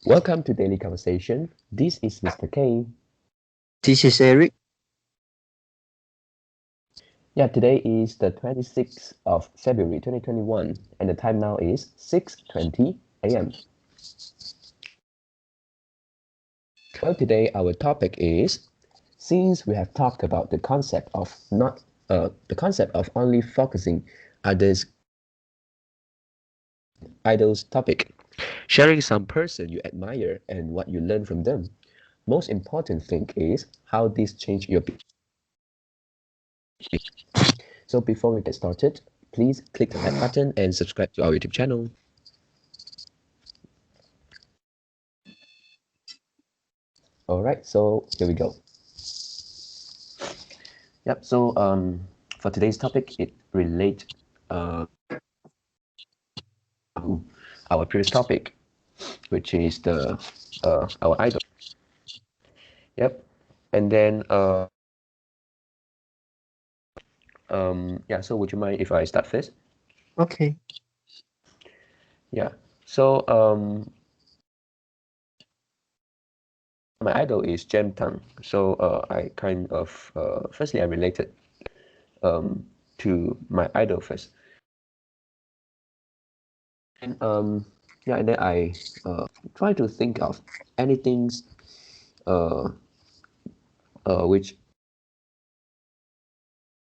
Welcome to Daily Conversation. This is Mr. K. This is Eric. Yeah, today is the 26th of February 2021 and the time now is 6:20 a.m. Well, today our topic is since we have talked about the concept of only focusing others idols topic, sharing some person you admire and what you learn from them. Most important thing is how this change your. So before we get started, please click the like button and subscribe to our YouTube channel. All right, so here we go. Yep. So for today's topic, it relates to our previous topic, which is the our idol. Yep. And then yeah. So would you mind if I start first? Okay. Yeah. So my idol is Jem Tang. So I kind of firstly I related to my idol first. And yeah, and then I try to think of anything uh, which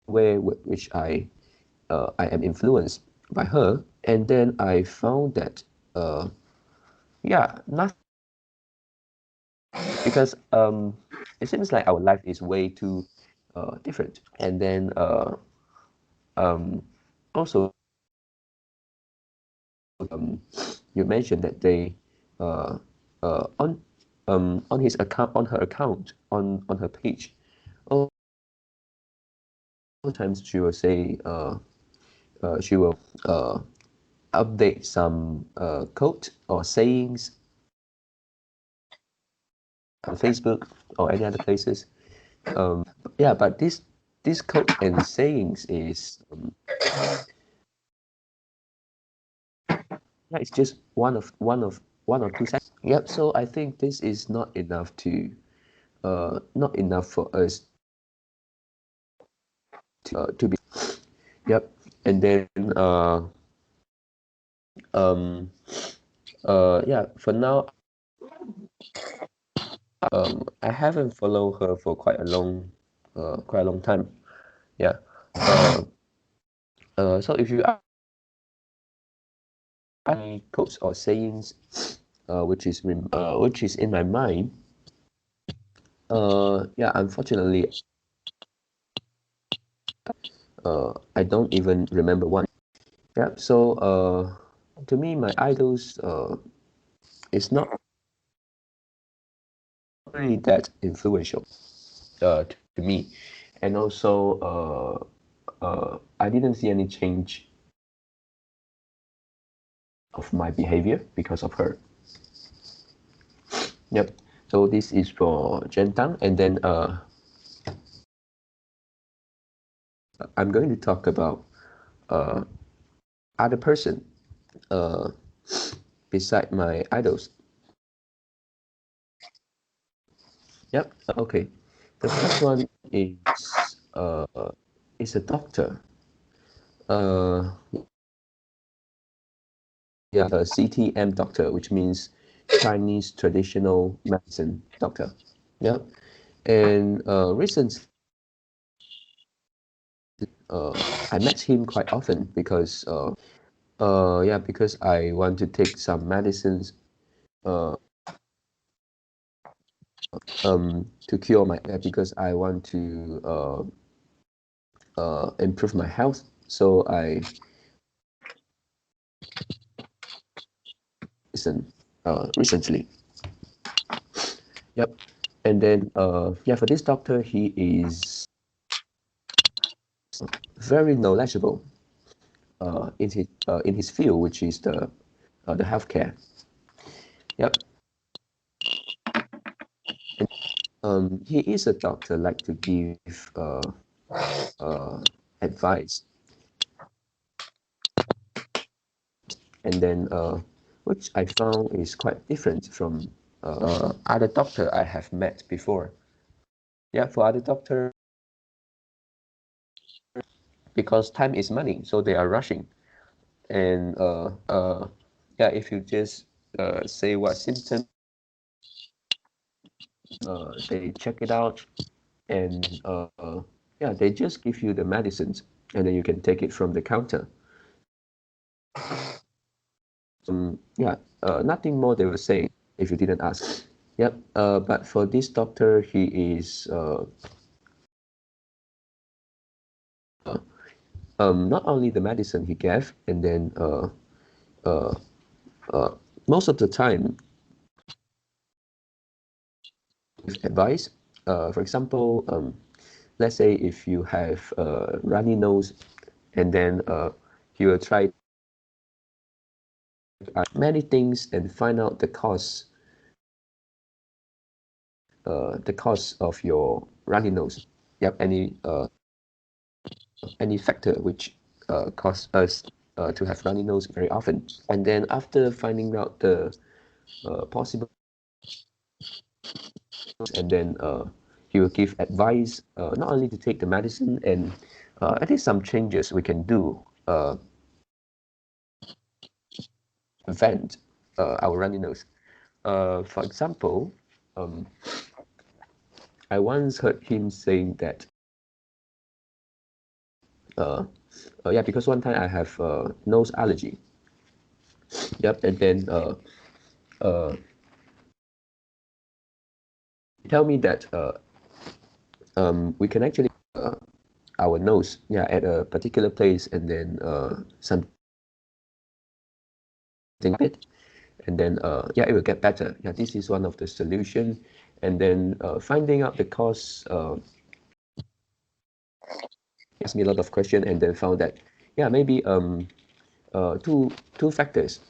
which I am influenced by her, and then I found that yeah, not because it seems like our life is way too different, and then also you mentioned that they uh, on his account on her account on her page all times she will say she will update some quote or sayings on Facebook or any other places. Yeah, but this quote and sayings is yeah, it's just one or two sentences. Yep. So I think this is not enough to not enough for us to be. Yep. And then um yeah, for now I haven't followed her for quite a long time. Yeah. Uh, so if you ask any quotes or sayings, which is in my mind, yeah, unfortunately, I don't even remember one. Yeah. So to me, my idols is not really that influential to me, and also I didn't see any change of my behavior because of her. Yep. So this is for Jen Tang, and then I'm going to talk about uh, other person uh, beside my idols. Yep. Okay. The first one is a doctor. Uh, yeah, a CTM doctor, which means Chinese traditional medicine doctor. Yep. And recently, I met him quite often because yeah, because I want to take some medicines uh, to cure my because I want to improve my health. So I listen recently. Yep. And then yeah, for this doctor, he is very knowledgeable in his field, which is the healthcare. Yep. And he is a doctor, like to give advice, and then which I found is quite different from other doctor I have met before. Yeah, for other doctor, because time is money, so they are rushing. And yeah, if you just say what symptom, they check it out, and yeah, they just give you the medicines, and then you can take it from the counter. Yeah, nothing more they will say if you didn't ask. Yep. But for this doctor, he is not only the medicine he gave, and then uh, uh, most of the time with advice. For example, let's say if you have runny nose, and then he will try many things and find out the cause of your runny nose. Yep, any factor which cause us to have runny nose very often. And then after finding out the possible, and then he will give advice not only to take the medicine, and I think some changes we can do prevent our runny nose. For example, um, I once heard him saying that uh, yeah, because one time I have nose allergy. Yep, and then uh, tell me that we can actually our nose, yeah, at a particular place, and then something bit, and then yeah, it will get better. Yeah, this is one of the solution, and then finding out the cause. Asked me a lot of question, and then found that yeah, maybe two factors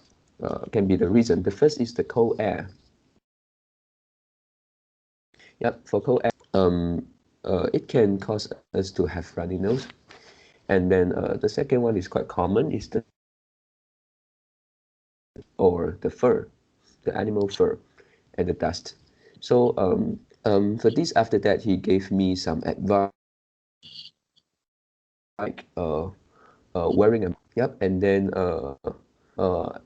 can be the reason. The first is the cold air. Yep, for cold air, it can cause us to have runny nose. And then the second one is quite common, is the or the fur, the animal fur, and the dust. So for this, after that, he gave me some advice, like wearing a yep, and then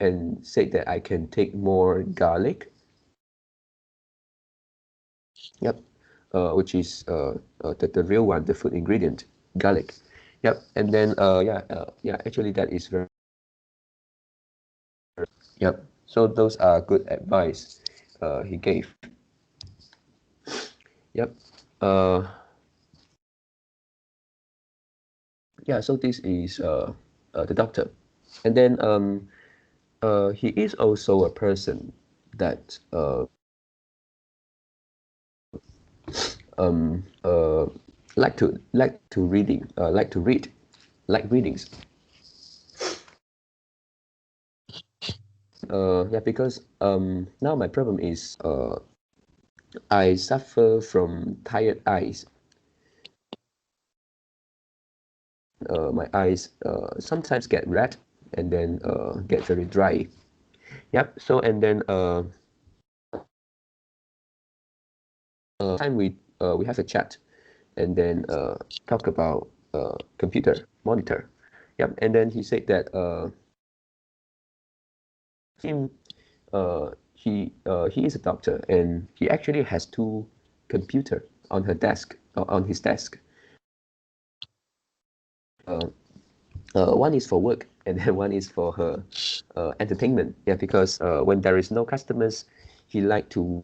and said that I can take more garlic. Yep, which is the real one, the food ingredient, garlic. Yep, and then yeah, yeah, actually that is very. Yep. So those are good advice he gave. Yep. Uh, yeah. So this is the doctor, and then he is also a person that um uh like to read, like readings. Yeah, because now my problem is I suffer from tired eyes. My eyes sometimes get red, and then get very dry. Yep. So and then time we have a chat, and then talk about computer monitor. Yep. And then he said that him he is a doctor, and he actually has two computer on her desk, on his desk. Uh, one is for work, and then one is for her entertainment. Yeah, because when there is no customers, he like to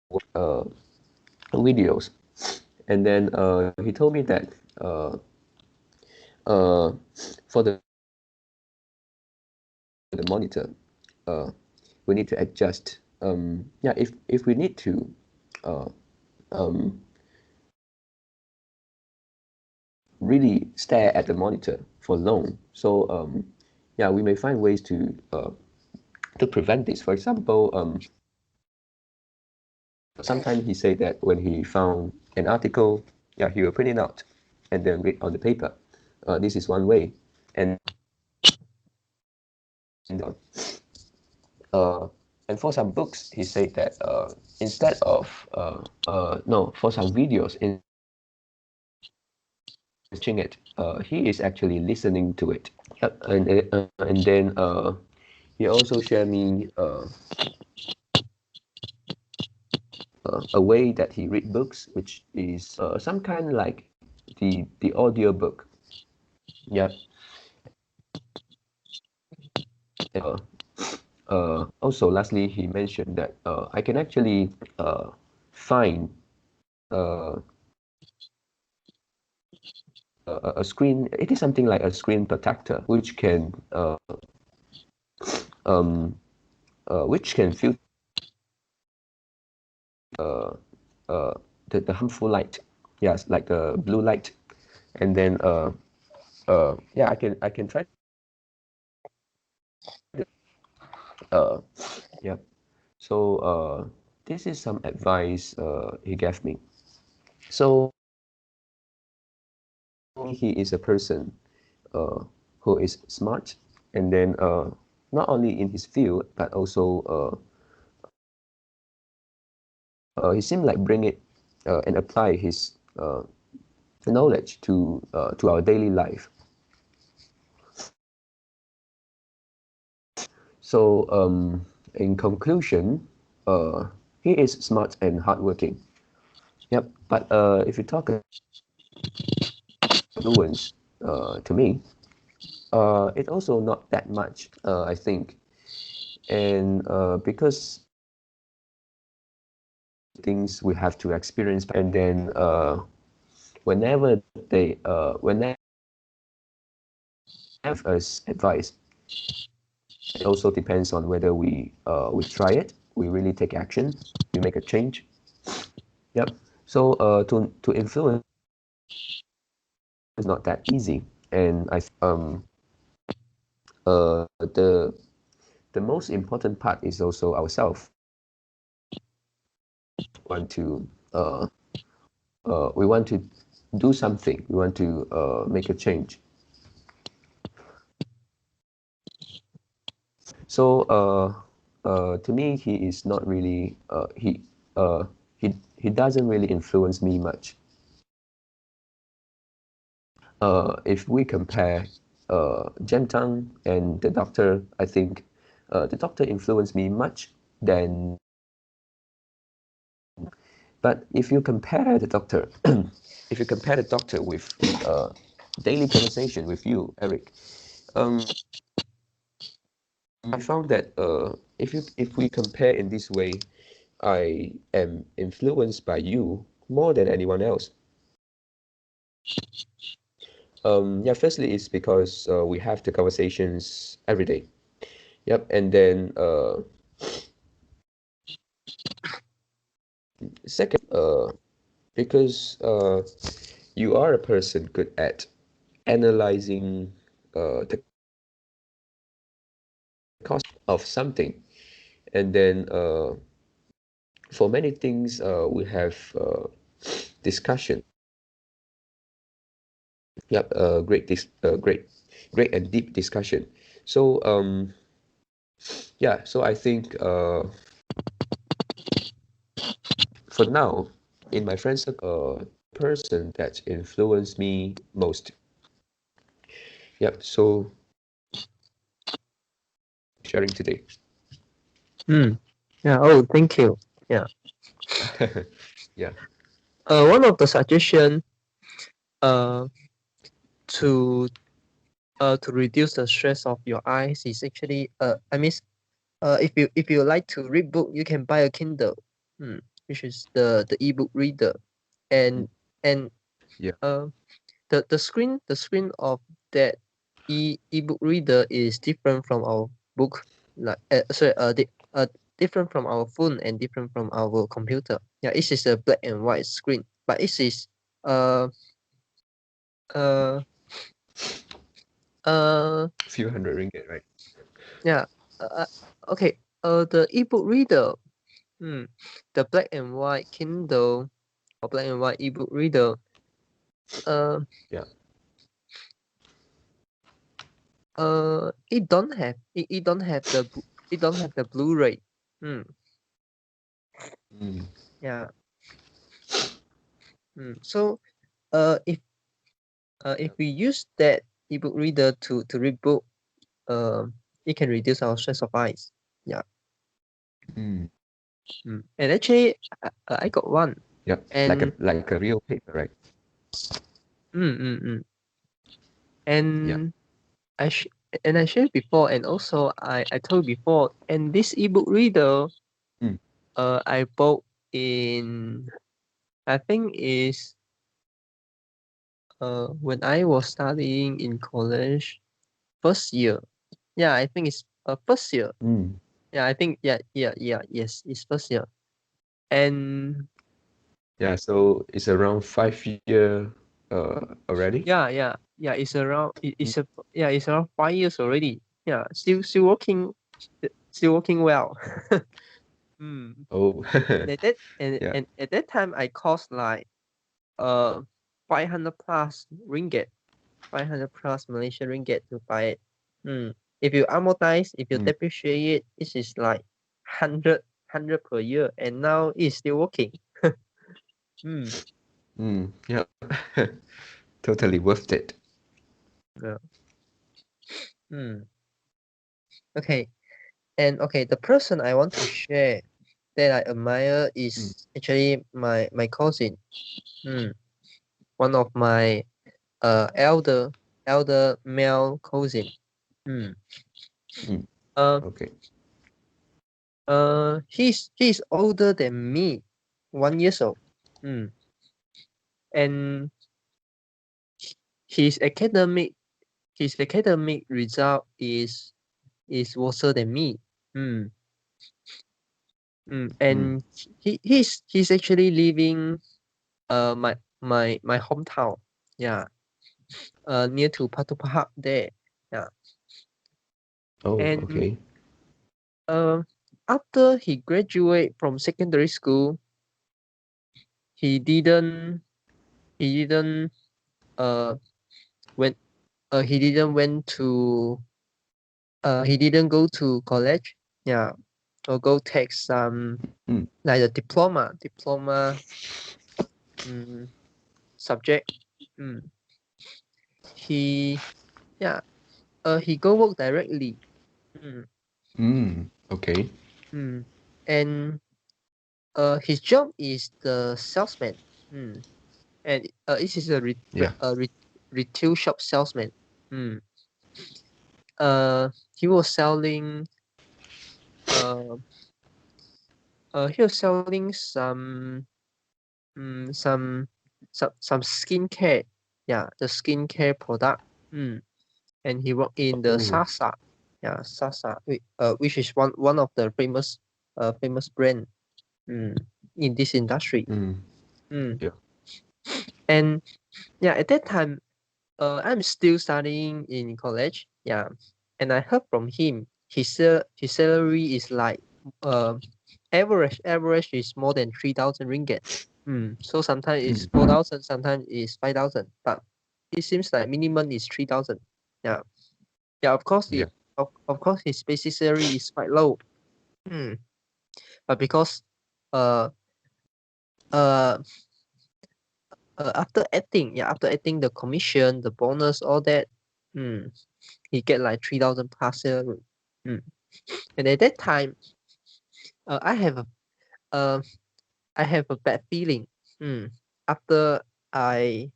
watch videos. And then he told me that uh, for the monitor, uh, we need to adjust. Yeah, if we need to uh, um, really stare at the monitor for long, so yeah, we may find ways to prevent this. For example, sometimes he said that when he found an article, yeah, he will print it out and then read on the paper. This is one way, and and for some books, he said that instead of no, for some videos, watching it, he is actually listening to it. Yep. And then he also shared me a way that he read books, which is some kind like the audio book. Yep. Also, lastly, he mentioned that I can actually find uh, a screen. It is something like a screen protector, which can filter uh, the harmful light. Yes, like the blue light. And then yeah, I can try. Uh, yeah. So this is some advice he gave me. So he is a person uh, who is smart, and then not only in his field but also he seemed like bring it and apply his knowledge to our daily life. So in conclusion, he is smart and hardworking. Yep. But if you talk about influence, to me, it's also not that much, I think. And because things we have to experience, and then whenever whenever have us advice, it also depends on whether we try it, we really take action, we make a change. Yep. So to influence is not that easy, and the most important part is also ourselves. Want to we want to do something. We want to make a change. So to me, he is not really he doesn't really influence me much. If we compare Tang and the doctor, I think the doctor influenced me much than. But if you compare the doctor, if you compare the doctor with daily conversation with you, Eric, I found that if we compare in this way, I am influenced by you more than anyone else. Yeah, firstly, it's because we have the conversations every day. Yep, and then second, because you are a person good at analyzing the cost of something, and then for many things we have discussion. Yep, great and deep discussion. So yeah, so I think for now, in my friend circle, person that influenced me most. Yep. So sharing today. Yeah. Oh, thank you. Yeah. Yeah. One of the suggestion uh to to reduce the stress of your eyes is actually I mean if you like to read book, you can buy a Kindle, which is the ebook reader, and and Yeah. the screen of that ebook reader is different from our book, like different from our phone and different from our computer. Yeah, it is a black and white screen, but it is uh uh Few hundred ringgit, right? yeah okay the ebook reader, the black and white Kindle or black and white ebook reader, uh Yeah. it don't have it don't have the Blu-ray. Mm. Yeah. So if Yep. we use that ebook reader to read book, it can reduce our stress of eyes. Yeah. Mm. And actually, I got one. Yep. And Like a real paper, right? mm, mm, mm. Yeah. and I sh- I shared before, and also I told before, and this ebook reader Mm. I bought in, I think is when I was studying in college first year. Yeah, I think it's first year. Mm. Yeah, I think yes, it's first year. And Yeah. So it's around 5 year already. it's around Mm. it's around 5 years already. Yeah, still working well. mm. Oh. And at that Yeah. and at that time I cost like uh 500 plus ringgit, 500 plus Malaysian ringgit to buy it. If you amortize, if you Mm. depreciate it, this is like 100 per year, and now it's still working. mm. Mm. Yeah. Totally worth it. Yeah. Mm. Okay. And okay, the person I want to share that I admire Mm. is actually my cousin. One of my elder male cousin. Mm. Mm. Uh, Okay. he's older than me, 1 years old. And his academic his academic result is worse than me. Mm. Mm. And he's actually living my hometown. Yeah. Near to Batu Pahat there. Yeah. Oh, And okay. uh, after he graduate from secondary school, he didn't he didn't uh went he didn't went to he didn't go to college. Yeah. Or go take some Mm. like a diploma um, subject. Mm. He yeah he go work directly. Mm. Mm. Okay. Mm. And his job is the salesman. Mm. And this is Yeah. retail shop salesman. Mm. He was selling uh some mm, some some skincare. Yeah, the skincare product. Mm. And he worked in the Oh. Sasa. Yeah, Sasa, which is one of the famous brand in this industry. Mm. Mm. Yeah. And yeah, at that time, I'm still studying in college. Yeah, and I heard from him his salary is like uh average is more than 3,000 ringgit. So sometimes it's Mm. 4,000, sometimes it's 5,000, but it seems like minimum is 3,000. Yeah, yeah. Of course, Yeah. of course his basic salary is quite low. Mm. But because uh uh after adding the commission, the bonus, all that, mm, he get like 3,000 plus salary. Mm. And at that time, uh, I have a uh, I have a bad feeling. Mm. After I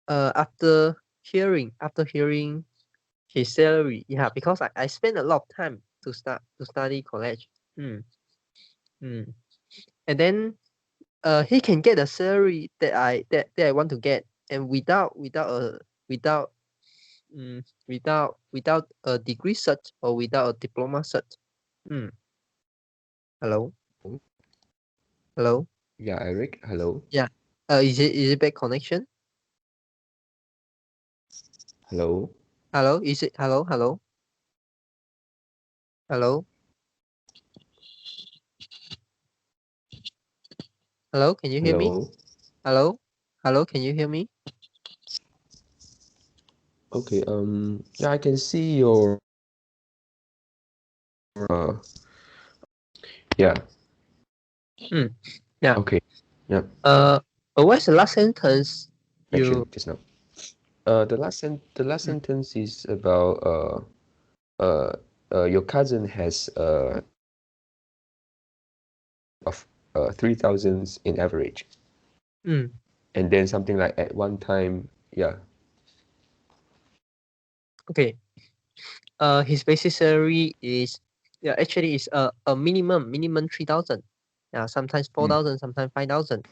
after hearing his salary, yeah, because I spent a lot of time to study college. Mm. Mm. And then he can get the salary that I want to get, and without without a degree cert or without a diploma cert. Mm. Hello, Oh. hello. Yeah, Eric. Hello. Yeah. Is it bad connection? Hello. Hello. Is it hello? Hello. Hello. Can you hear me? Hello. Hello. Hello. Can you hear me? Okay. Yeah, I can see your yeah. Yeah. Okay. Yeah. What's the last sentence you? Mentioned just now. The last sentence is about your cousin has of 3,000 in average, Mm, and then something like at one time, yeah. okay. His basic salary is actually is a minimum 3,000. Yeah, sometimes 4,000, sometimes 5,000.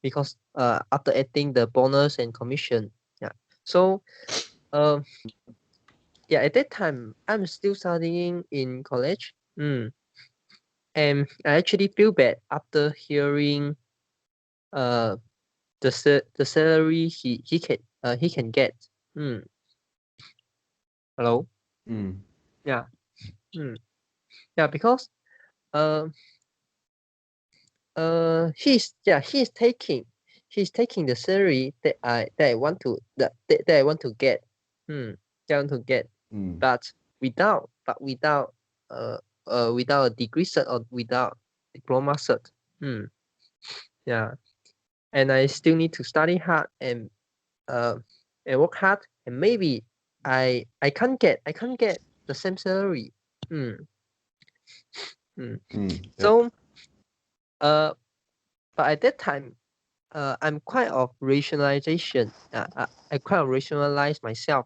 Because after adding the bonus and commission. Yeah. So yeah, at that time I'm still studying in college. And I actually feel bad after hearing uh the salary he can get. Hello. Mm. Yeah. Yeah, because uh he's taking the salary that I want to that I want to get. That I want to get, Mm. but without without a degree cert or without diploma cert. Yeah, and I still need to study hard uh and work hard, and maybe I can't get the same salary. Hmm. Mm. Yep. So uh but at that time I'm quite of rationalization. I quite of rationalize myself.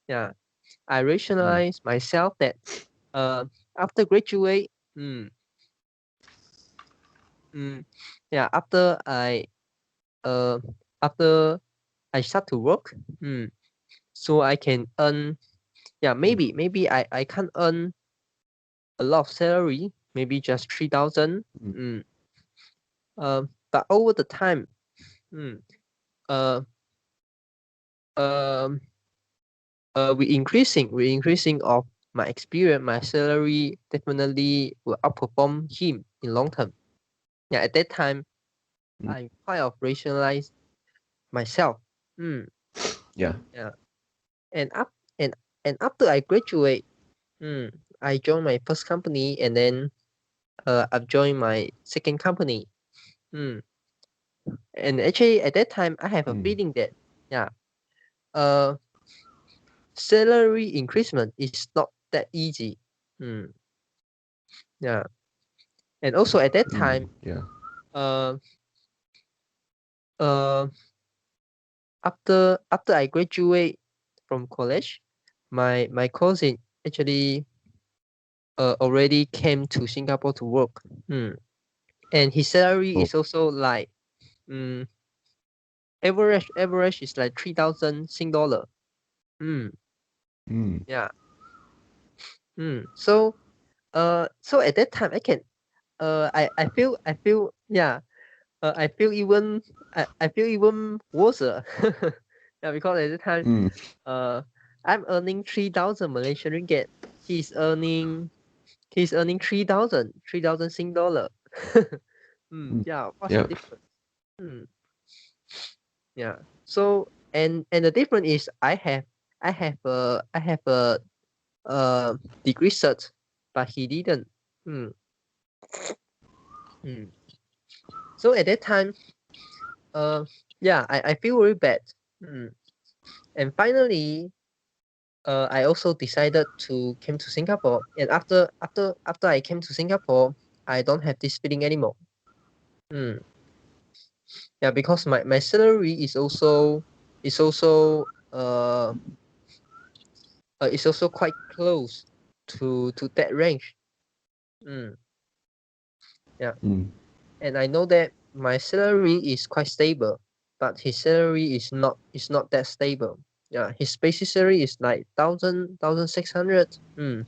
Yeah, I Mm. rationalize myself that uh after graduate. Mm, yeah, uh after I start to work. So I can earn. Yeah, Mm. maybe I can't earn a lot of salary. Maybe just 3,000. Mm. But over the time. Mm, uh um we increasing of my experience, my salary definitely will outperform him in long term. Yeah, at that time Mm. I quite of rationalize myself. Yeah. Yeah, and up and and after I graduate, mm, I joined my first company, and then I've joined my second company. Mm, and actually at that time I have a Mm. feeling that yeah, uh, salary increasement is not that easy. Mm, yeah, and also at that Mm. time, Yeah. uh, uh, after I graduate from college, my cousin actually already came to Singapore to work. And his salary Oh. is also like mm, average is like 3,000 Sing dollar. Mm, Mm. yeah. So so at that time I can I feel yeah I feel even I feel even worse. Yeah, because at the time Mm. uh I'm earning 3,000 Malaysian ringgit. He's earning three thousand Sing dollar. Mm. Yeah, what's the Yep. difference? Hmm, yeah. So and the difference is I have a degree cert, but he didn't. Hmm. Hmm. So at that time, uh, yeah, I feel very bad. Hmm. And finally, I also decided to came to Singapore. And after I came to Singapore, I don't have this feeling anymore. Hmm. Yeah, because my salary is also uh, is also quite close to that range. Hmm. Yeah, Mm. and I know that my salary is quite stable, but his salary is not that stable. Yeah, his basic salary is like 1,600. Mm.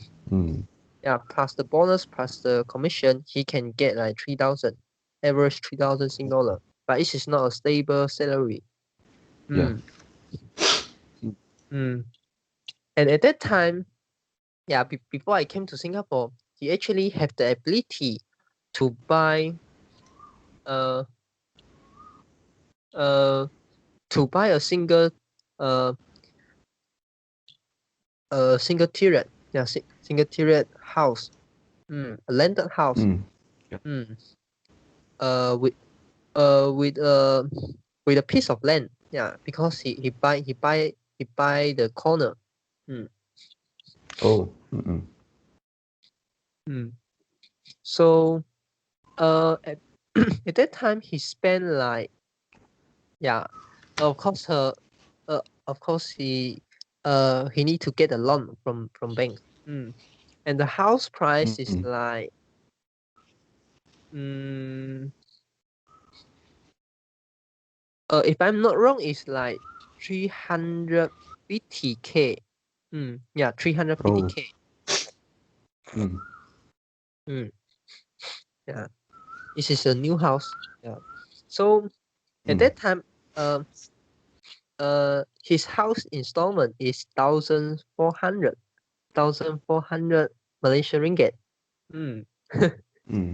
Yeah, plus the bonus, plus the commission, he can get like 3,000, average 3,000 Sing dollar. But it is not a stable salary. Yeah. Mm, Mm. mm. And at that time, yeah, before I came to Singapore, he actually have the ability to buy uh uh to buy uh a single tier. yeah, single tiered house, a landed house, Yeah. uh, with with a piece of land, yeah, because he buy the corner. Oh. So at, at that time he spent like, yeah, of course of course he need to get a loan from bank. And the house price is like if I'm not wrong, it's like 350K. Yeah, 350K. Yeah, this is a new house. Yeah, so at that time, his house installment is 1,400 Malaysian ringgit.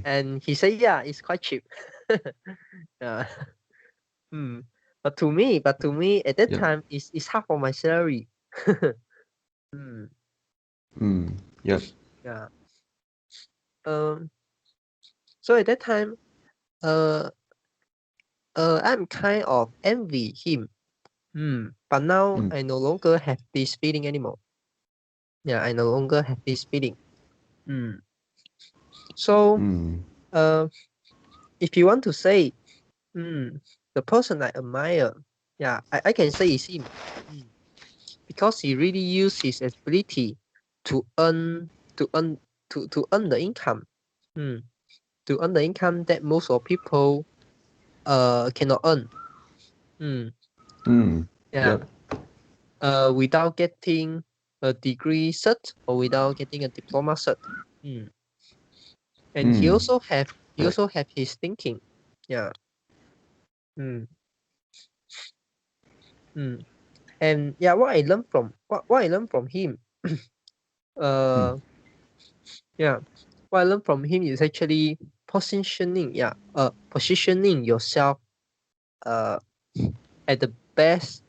And he said, yeah, it's quite cheap. Yeah. But to me at that Yeah. time is half of my salary. mm, Yeah. yeah. Um. So at that time, uh, I'm kind of envy him. But now I no longer have this feeling anymore. Yeah, I no longer have this feeling. So, if you want to say, the person I admire, yeah, I can say is him. Because he really used his ability to earn to earn to earn the income. To earn the income that most of people cannot earn. Yeah. Yep. Without getting a degree cert or without getting a diploma cert. And he also have his thinking. Yeah. And yeah, what I learned from him, yeah, what I learned from him is actually positioning. Yeah, positioning yourself at the best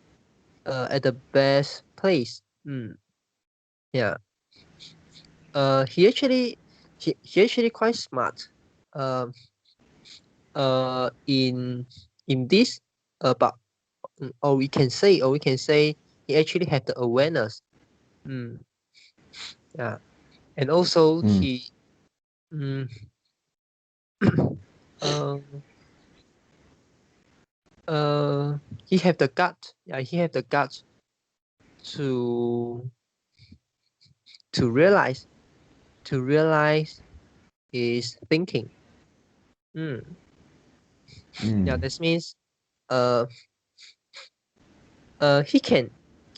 place. Yeah. He actually quite smart. Um. In this, but or we can say he actually had the awareness. Yeah. And also he um he have the gut. Yeah, he have the gut to realize his thinking. Yeah, that means uh he can,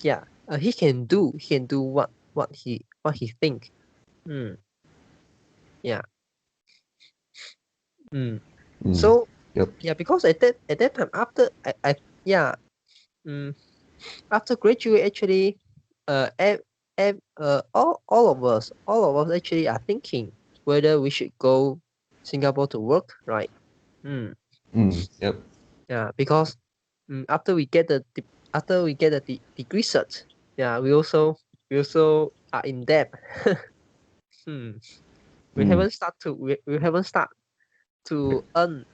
yeah, he can do what he think. Yeah. So Yep. yeah, because at that time, after I yeah, after graduate, actually, all of us actually are thinking whether we should go Singapore to work, right? Yep. Yeah, because after we get the degree cert, yeah, we also are in debt. Hmm. We haven't start to earn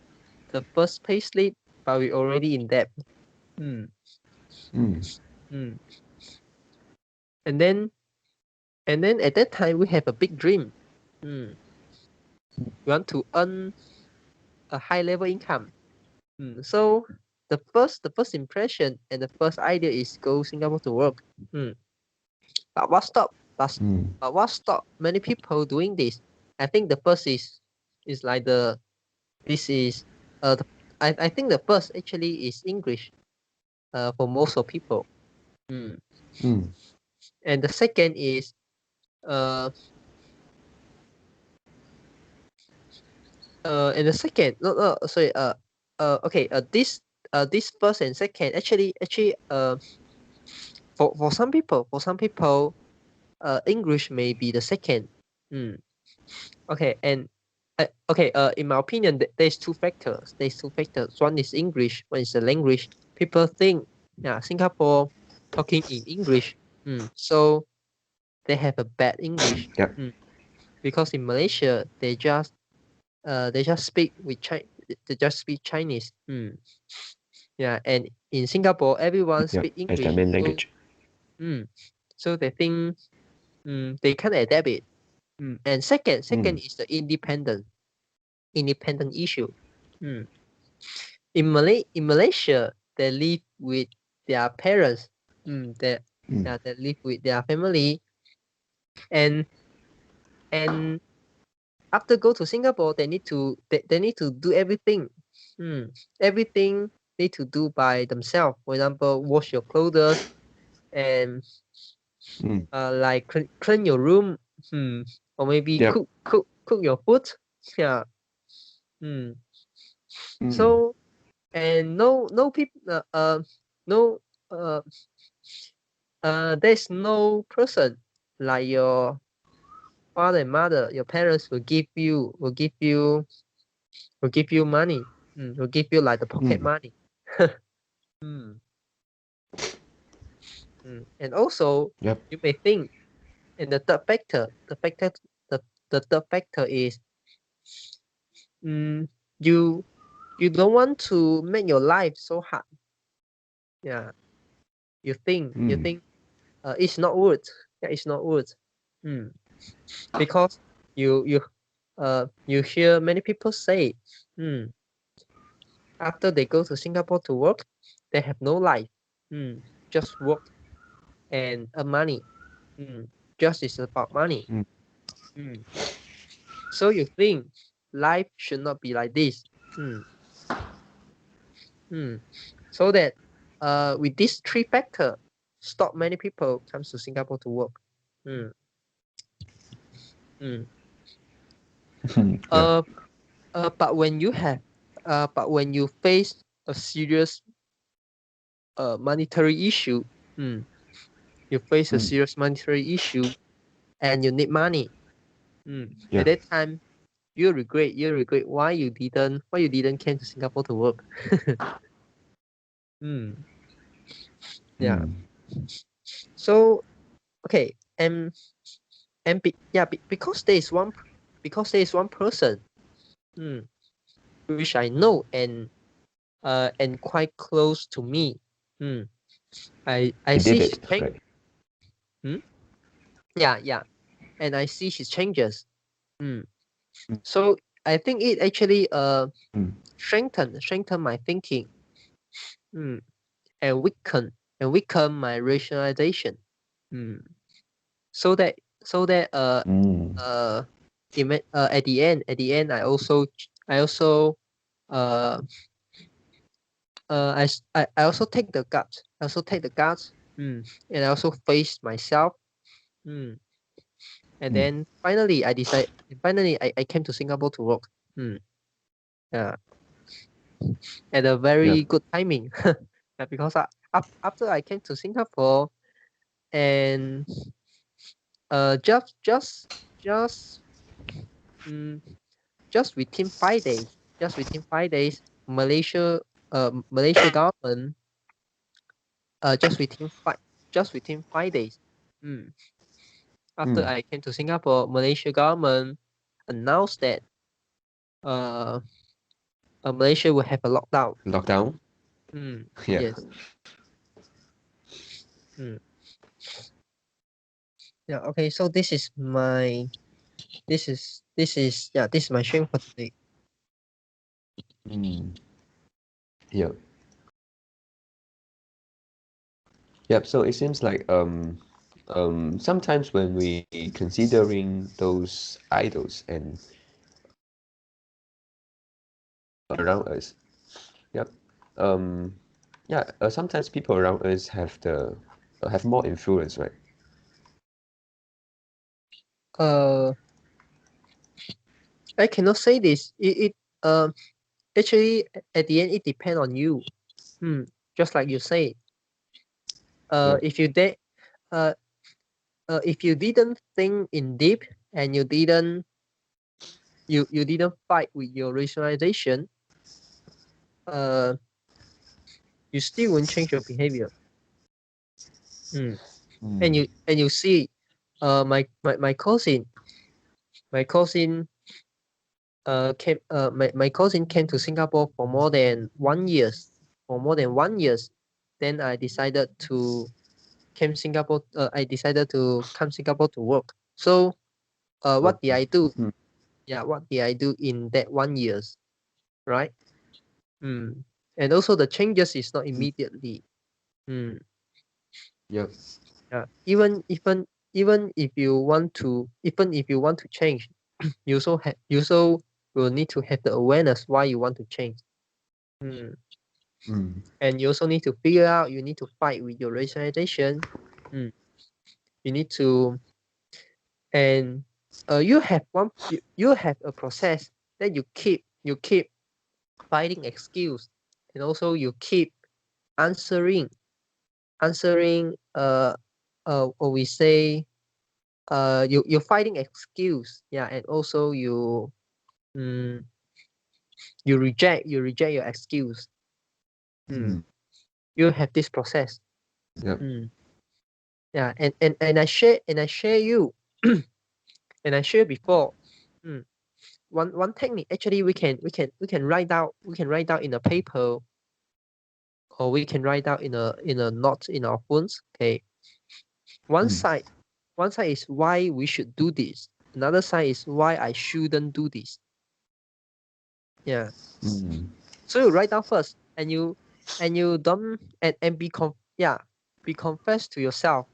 the first pay slip, but we already in debt. Hmm. Hmm. And then at that time we have a big dream. We want to earn a high level income. So the first impression and the first idea is go Singapore to work. But what stop? But what stop many people doing this? I think the first is like this is the, I think the first actually is English for most of people. And the second is uh and the second, no, sorry, okay, this first and second actually for some people, English may be the second. Okay. And okay, in my opinion, there's two factors. One is English, one is the language. People think, yeah, Singapore talking in English. So they have a bad English. Yep. Because in Malaysia they just speak they just speak Chinese. Yeah, and in Singapore everyone Yep. speak As their English. main language. So they think they can adapt it. And second is the independent issue. In Malaysia they live with their parents. They live with their family, and after go to Singapore they need to do everything. Everything need to do by themselves. For example, wash your clothes and like clean your room, or maybe Yep. cook your food. Yeah. So, and no people no there's no person like your father and mother, your parents will give you money, will give you like the pocket money. And also Yep. you may think, and the third factor the third factor is you don't want to make your life so hard. Yeah, you think it's not worth. Yeah, it's not worth. Because you hear many people say, after they go to Singapore to work, they have no life. Just work and earn money. Just is about money. So you think life should not be like this. So that with these three factors, stop many people comes to Singapore to work. Yeah. But when you have but when you face a serious monetary issue, you face a serious monetary issue and you need money. Yeah. At that time you regret why you didn't came to Singapore to work. Yeah. So okay, because there is one person which I know and quite close to me. I He see did his it, change. right? Yeah, and I see his changes. So I think it actually strengthen my thinking, and weaken my rationalization. So that at the end I also uh I also take the guts. And I also face myself. And then finally I came to Singapore to work. Yeah, at a Yep. very good timing. Yeah, because after I came to Singapore, and just mm, just within 5 days, Malaysia government just within 5 days. After I came to Singapore, Malaysia government announced that uh, Malaysia will have a lockdown. Lockdown. Yeah. Yes. Yeah. Okay. So this is my sharing for today. Yep. Yep. So it seems like sometimes when we considering those idols and around us, yep. Sometimes people around us have more influence, right? Uh, I cannot say this. Actually at the end it depends on you. Just like you say. Yep. If you if you didn't think in deep, and you didn't fight with your rationalization, you still won't change your behavior. And you see my cousin my cousin came to Singapore for more than 1 year. Then I decided to I decided to come Singapore to work. So what did I do? Mm. Yeah, what did I do in that 1 year? Right? And also the changes is not immediately. Yep. Yeah. Even if you want to change, you also will need to have the awareness why you want to change. Mm. And you also need to figure out, you need to fight with your rationalization. You need to, and you have you have a process that you keep finding excuse, and also you keep answering or we say you're fighting excuse, yeah, and also mm, you reject your excuse. Mm. You have this process. Yep. Yeah, and I share you and I share before. One technique, actually, we can write down in a paper, or we can write down in a note in our phones. Okay, one Mm. side one side is why we should do this. Another side is why I shouldn't do this. Yeah. Mm. So you write down first, and you don't and be confess to yourself.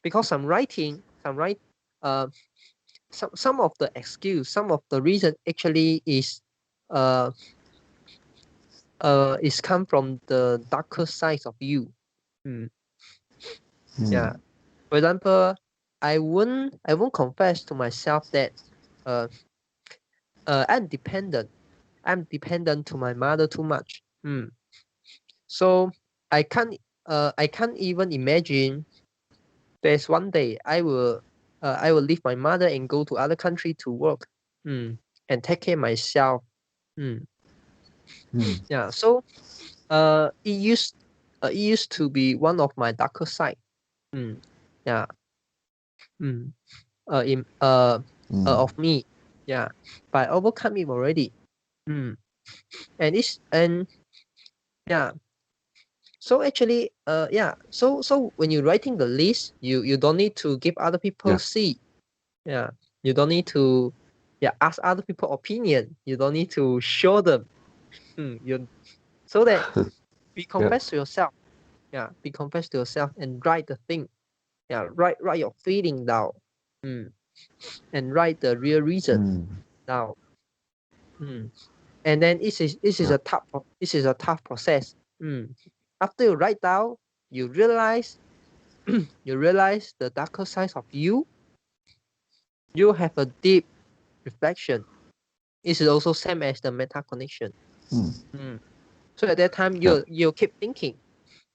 Because uh some of the excuse, some of the reason actually uh is come from the darker side of you. Mm. Yeah. For example, I won't confess to myself that uh I'm dependent. I'm dependent to my mother too much. So I can't even imagine there's one day I will leave my mother and go to other country to work. And take care myself. Mm. Yeah. So it used to be one of my darker side. Yeah. Mm. In Mm. of me. Yeah. But I overcome it already. And it's and yeah. So actually, yeah. So when you're writing the list, you don't need to give other people Yeah. see. Yeah. You don't need to, yeah, ask other people opinion. You don't need to show them. You so that be Yep. confess to yourself. Yeah. Be confess to yourself and write the thing. Yeah. Write your feeling down. And write the real reason Mm. down. And then Yeah. this is a tough process. After you write down, you realize the darker side of you. You have a deep reflection. This is also same as the meta connection. Mm. So at that time, Yep. you keep thinking.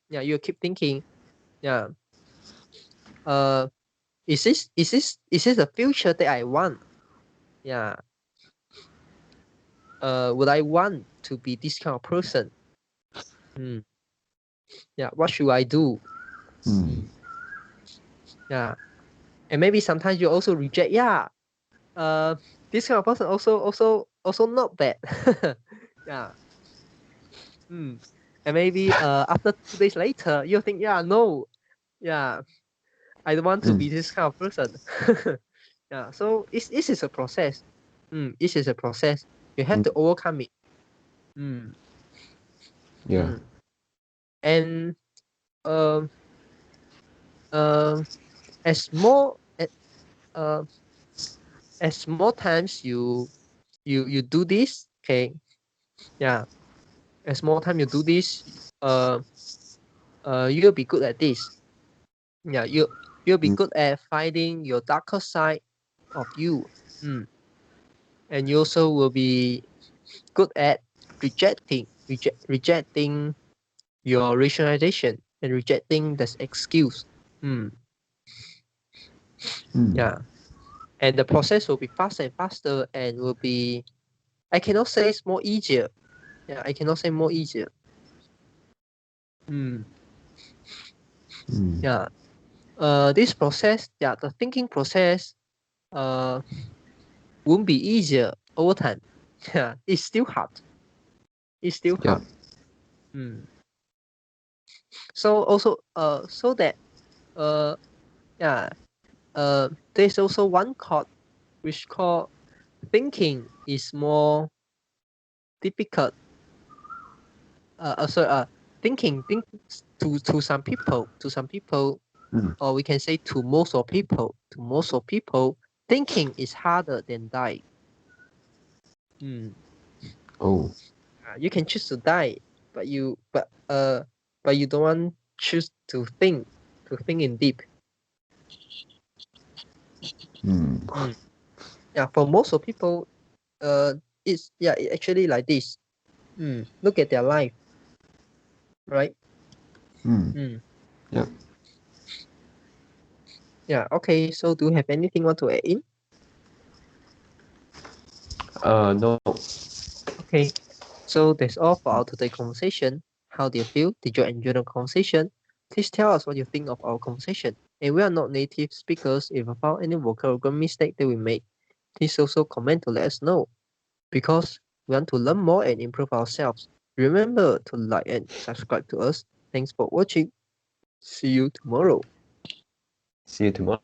Yeah, you keep thinking. Yeah. Uh, is this the future that I want? Yeah. Would I want to be this kind of person? Yeah. What should I do? Mm. Yeah. And maybe sometimes you also reject. Yeah. Uh, this kind of person also not bad. Yeah. And maybe after 2 days later, you think, yeah, no, yeah, I don't want to Mm. be this kind of person. Yeah. So this is a process. This is a process. You have Mm. to overcome it. Mm, Yeah. mm. And um um as more uh as more times you do this, okay, yeah, as more time you do this, uh you'll be good at this. Yeah, you'll be Mm. good at finding your darker side of you. And you also will be good at rejecting your rationalization and rejecting this excuse. Mm. Yeah. And the process will be faster and faster, and will be, I cannot say it's more easier. Yeah, I cannot say more easier. Mm. Yeah. this process, yeah, the thinking process, won't be easier over time. Yeah, it's still hard. It's still Yeah. hard. So also, so that, yeah, there's also one called, which called thinking is more difficult. Thinking to some people, Mm. or we can say to most of people, thinking is harder than dying. Oh. You can choose to die, but you don't want choose to think in deep. Mm. Yeah, for most of people, it's actually like this. Look at their life, right? Mm. Mm. Yeah. Yeah. Okay. So, do you have anything want to add in? No. Okay. So that's all for our today conversation. How do you feel? Did you enjoy the conversation? Please tell us what you think of our conversation. And we are not native speakers. If you found any vocal or grammar mistake that we made, please also comment to let us know. Because we want to learn more and improve ourselves. Remember to like and subscribe to us. Thanks for watching. See you tomorrow. See you tomorrow.